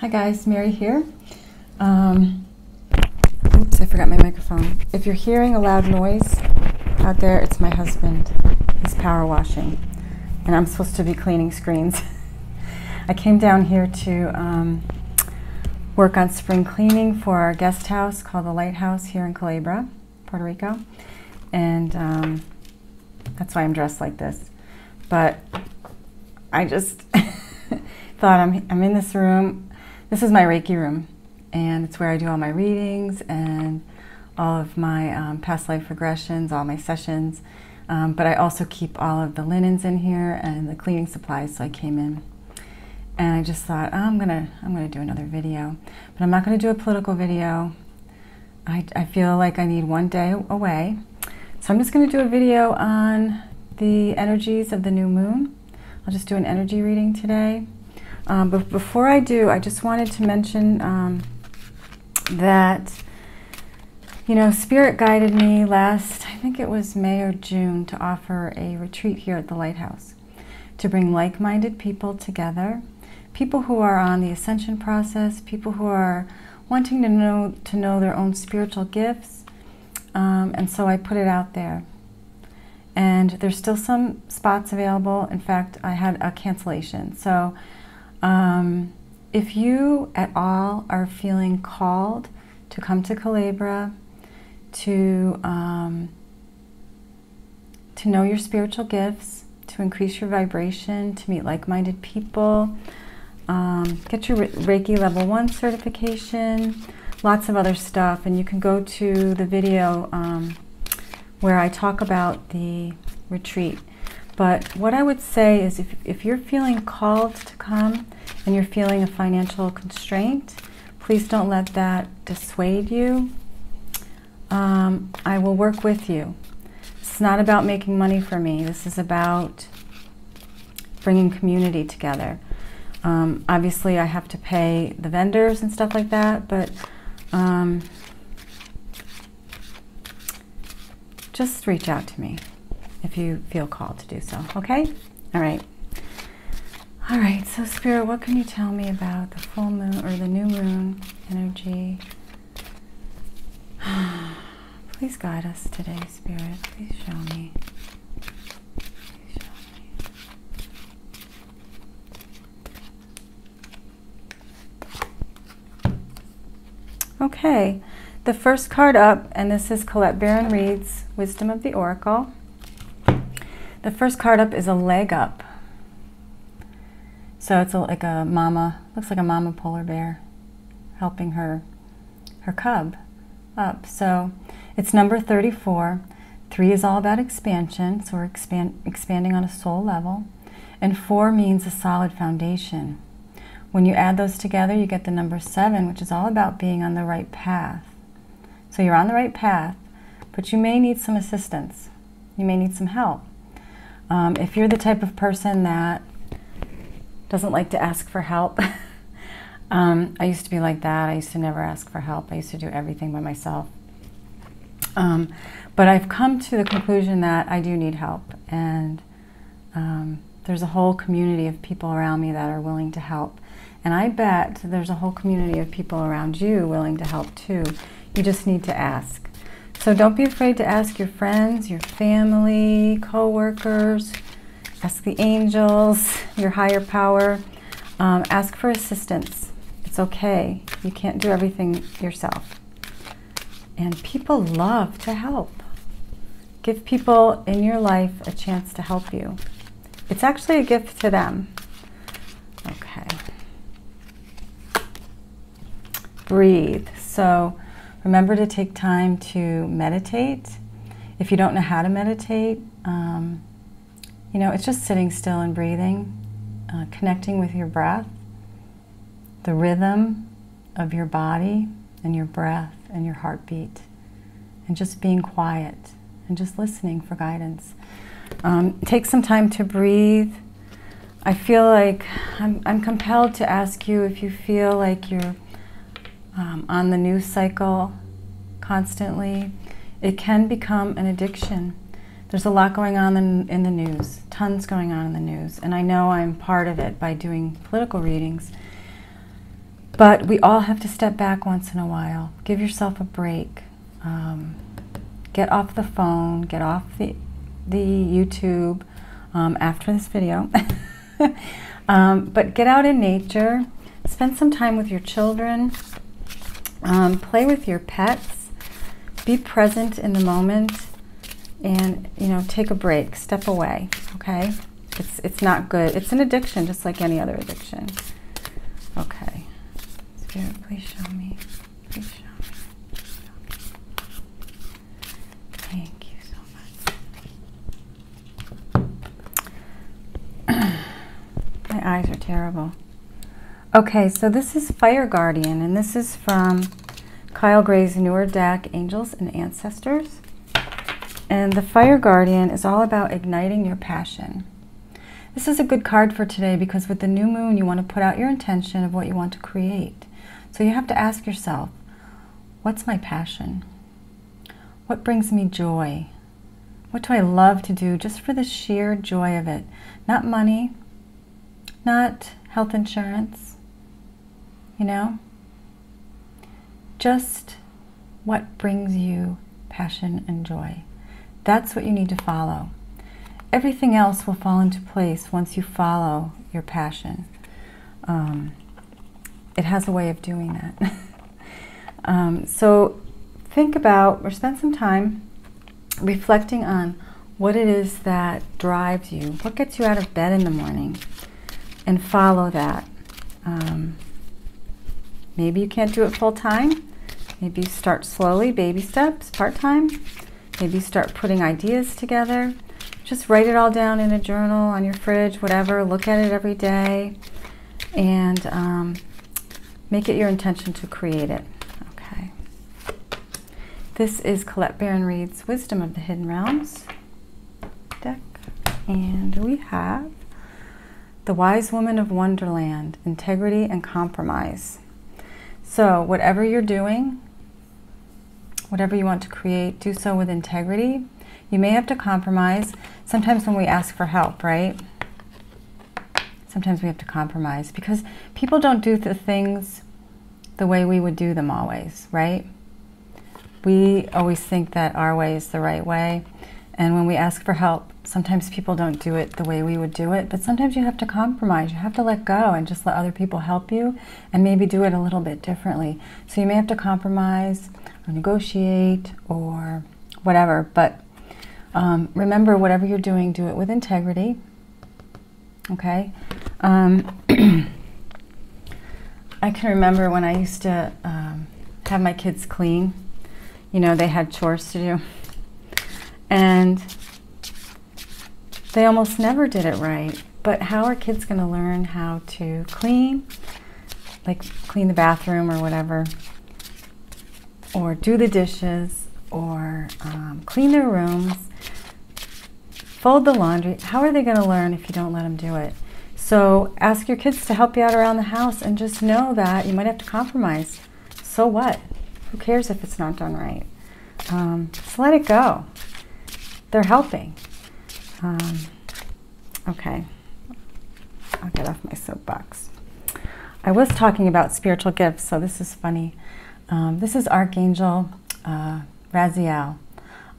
Hi guys, Mary here. Oops, I forgot my microphone. If you're hearing a loud noise out there, it's my husband. He's power washing, and I'm supposed to be cleaning screens. I came down here to work on spring cleaning for our guest house called the Lighthouse here in Culebra, Puerto Rico, and that's why I'm dressed like this. But I just thought I'm in this room. This is my Reiki room, and it's where I do all my readings and all of my past life regressions, all my sessions. But I also keep all of the linens in here and the cleaning supplies. So I came in, and I just thought, oh, I'm gonna do another video, but I'm not gonna do a political video. I feel like I need one day away, so I'm just gonna do a video on the energies of the new moon. I'll just do an energy reading today. But before I do, I just wanted to mention that, you know, Spirit guided me last, I think it was May or June, to offer a retreat here at the Lighthouse to bring like-minded people together, people who are on the ascension process, people who are wanting to know their own spiritual gifts, and so I put it out there. And there's still some spots available. In fact, I had a cancellation. So if you at all are feeling called to come to Culebra, to know your spiritual gifts, to increase your vibration, to meet like-minded people, get your Reiki Level 1 certification, lots of other stuff, and you can go to the video where I talk about the retreat. But what I would say is if you're feeling called to come and you're feeling a financial constraint, please don't let that dissuade you. I will work with you. It's not about making money for me. This is about bringing community together. Obviously, I have to pay the vendors and stuff like that, but just reach out to me if you feel called to do so, okay? All right. All right, so Spirit, what can you tell me about the full moon or the new moon energy? Please guide us today, Spirit. Please show me. Please show me. Okay, the first card up, and this is Colette Baron Reid's Wisdom of the Oracle. The first card up is a leg up. So it's like a mama, looks like a mama polar bear helping her cub up. So it's number 34. 3 is all about expansion, so we're expanding on a soul level. And 4 means a solid foundation. When you add those together, you get the number 7, which is all about being on the right path. So you're on the right path, but you may need some assistance. You may need some help. If you're the type of person that doesn't like to ask for help, I used to be like that. I used to never ask for help. I used to do everything by myself. But I've come to the conclusion that I do need help, and there's a whole community of people around me that are willing to help. And I bet there's a whole community of people around you willing to help too. You just need to ask. So don't be afraid to ask your friends, your family, co-workers, ask the angels, your higher power. Ask for assistance. It's okay. You can't do everything yourself. And people love to help. Give people in your life a chance to help you. It's actually a gift to them. Okay. Breathe. So remember to take time to meditate. If you don't know how to meditate, you know, it's just sitting still and breathing, connecting with your breath, the rhythm of your body and your breath and your heartbeat, and just being quiet and just listening for guidance. Take some time to breathe. I feel like I'm compelled to ask you if you feel like you're on the news cycle constantly. It can become an addiction. There's a lot going on in the news, tons going on in the news, and I know I'm part of it by doing political readings. But we all have to step back once in a while. Give yourself a break. Get off the phone, get off the YouTube after this video. But get out in nature, spend some time with your children, play with your pets, be present in the moment, and take a break, step away, okay? It's not good. It's an addiction, just like any other addiction. Okay. Spirit, please show me. Please show me. Thank you so much. My eyes are terrible. Okay, so this is Fire Guardian, and this is from Kyle Gray's newer deck, Angels and Ancestors. And the Fire Guardian is all about igniting your passion. This is a good card for today because with the new moon, you want to put out your intention of what you want to create. So you have to ask yourself, what's my passion? What brings me joy? What do I love to do just for the sheer joy of it? Not money, not health insurance, just what brings you passion and joy. That's what you need to follow. Everything else will fall into place once you follow your passion. It has a way of doing that. So think about, or spend some time reflecting on what it is that drives you, what gets you out of bed in the morning, and follow that. Maybe you can't do it full time. Maybe you start slowly, baby steps, part-time. Maybe you start putting ideas together. Just write it all down in a journal, on your fridge, whatever. Look at it every day, and make it your intention to create it. Okay. This is Colette Baron-Reid's Wisdom of the Hidden Realms deck, and we have The Wise Woman of Wonderland, Integrity and Compromise. So whatever you're doing, whatever you want to create, do so with integrity. You may have to compromise. Sometimes when we ask for help, right? Sometimes we have to compromise because people don't do the things the way we would do them always, right? We always think that our way is the right way. And when we ask for help, sometimes people don't do it the way we would do it. But sometimes you have to compromise. You have to let go and just let other people help you and maybe do it a little bit differently. So you may have to compromise or negotiate or whatever. But remember, whatever you're doing, do it with integrity. Okay? I can remember when I used to have my kids clean. They had chores to do. And they almost never did it right. But how are kids going to learn how to clean? Like clean the bathroom or whatever. Or do the dishes. Or clean their rooms. Fold the laundry. How are they going to learn if you don't let them do it? So ask your kids to help you out around the house and just know that you might have to compromise. So what? Who cares if it's not done right? Just let it go. They're helping. Okay. I'll get off my soapbox. I was talking about spiritual gifts, so this is funny. This is Archangel Raziel.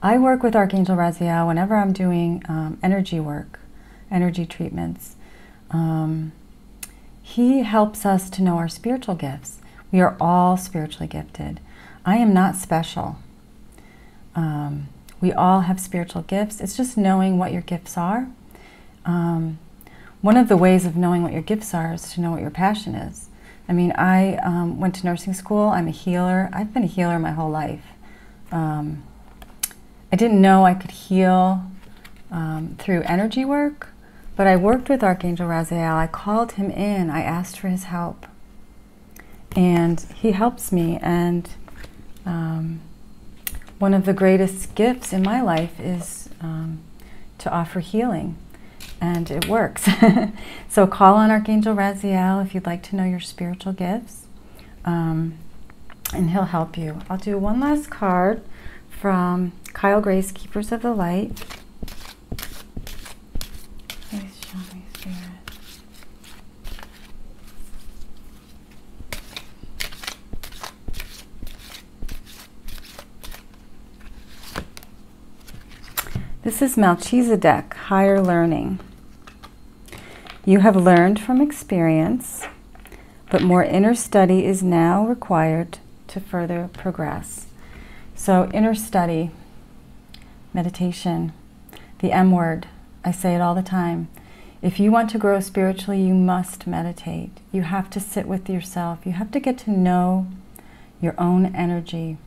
I work with Archangel Raziel whenever I'm doing energy work, energy treatments. He helps us to know our spiritual gifts. We are all spiritually gifted. I am not special. We all have spiritual gifts. It's just knowing what your gifts are. One of the ways of knowing what your gifts are is to know what your passion is. I mean, I went to nursing school. I'm a healer. I've been a healer my whole life. I didn't know I could heal through energy work, but I worked with Archangel Raziel. I called him in. I asked for his help. And he helps me. And one of the greatest gifts in my life is to offer healing. And it works. So call on Archangel Raziel if you'd like to know your spiritual gifts. And he'll help you. I'll do one last card from Kyle Gray's Keepers of the Light. Please show me, Spirit. This is Melchizedek, higher learning. You have learned from experience, but more inner study is now required to further progress. So inner study, meditation, the M word, I say it all the time. If you want to grow spiritually, you must meditate. You have to sit with yourself. You have to get to know your own energy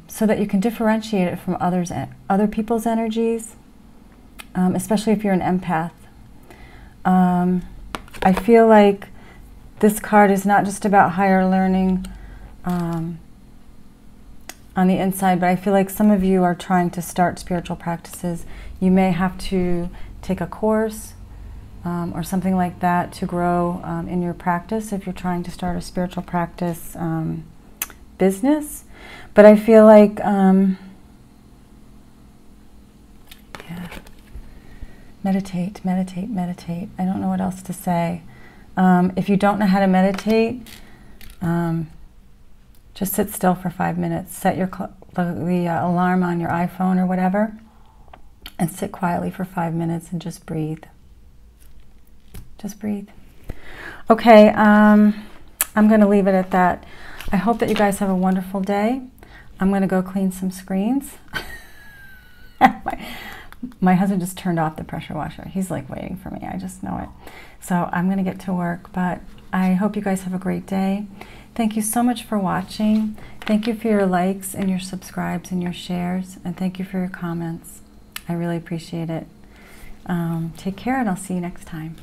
so that you can differentiate it from other people's energies, especially if you're an empath. I feel like this card is not just about higher learning on the inside, but I feel like some of you are trying to start spiritual practices. You may have to take a course or something like that to grow in your practice if you're trying to start a spiritual practice business. But I feel like, yeah, meditate, meditate, meditate. I don't know what else to say. If you don't know how to meditate, just sit still for 5 minutes. Set the alarm on your iPhone or whatever, and sit quietly for 5 minutes and just breathe. Just breathe. Okay, I'm going to leave it at that. I hope that you guys have a wonderful day. I'm going to go clean some screens. My husband just turned off the pressure washer. He's like waiting for me. I just know it. So I'm going to get to work, but I hope you guys have a great day. Thank you so much for watching. Thank you for your likes and your subscribes and your shares, and thank you for your comments. I really appreciate it. Take care, and I'll see you next time.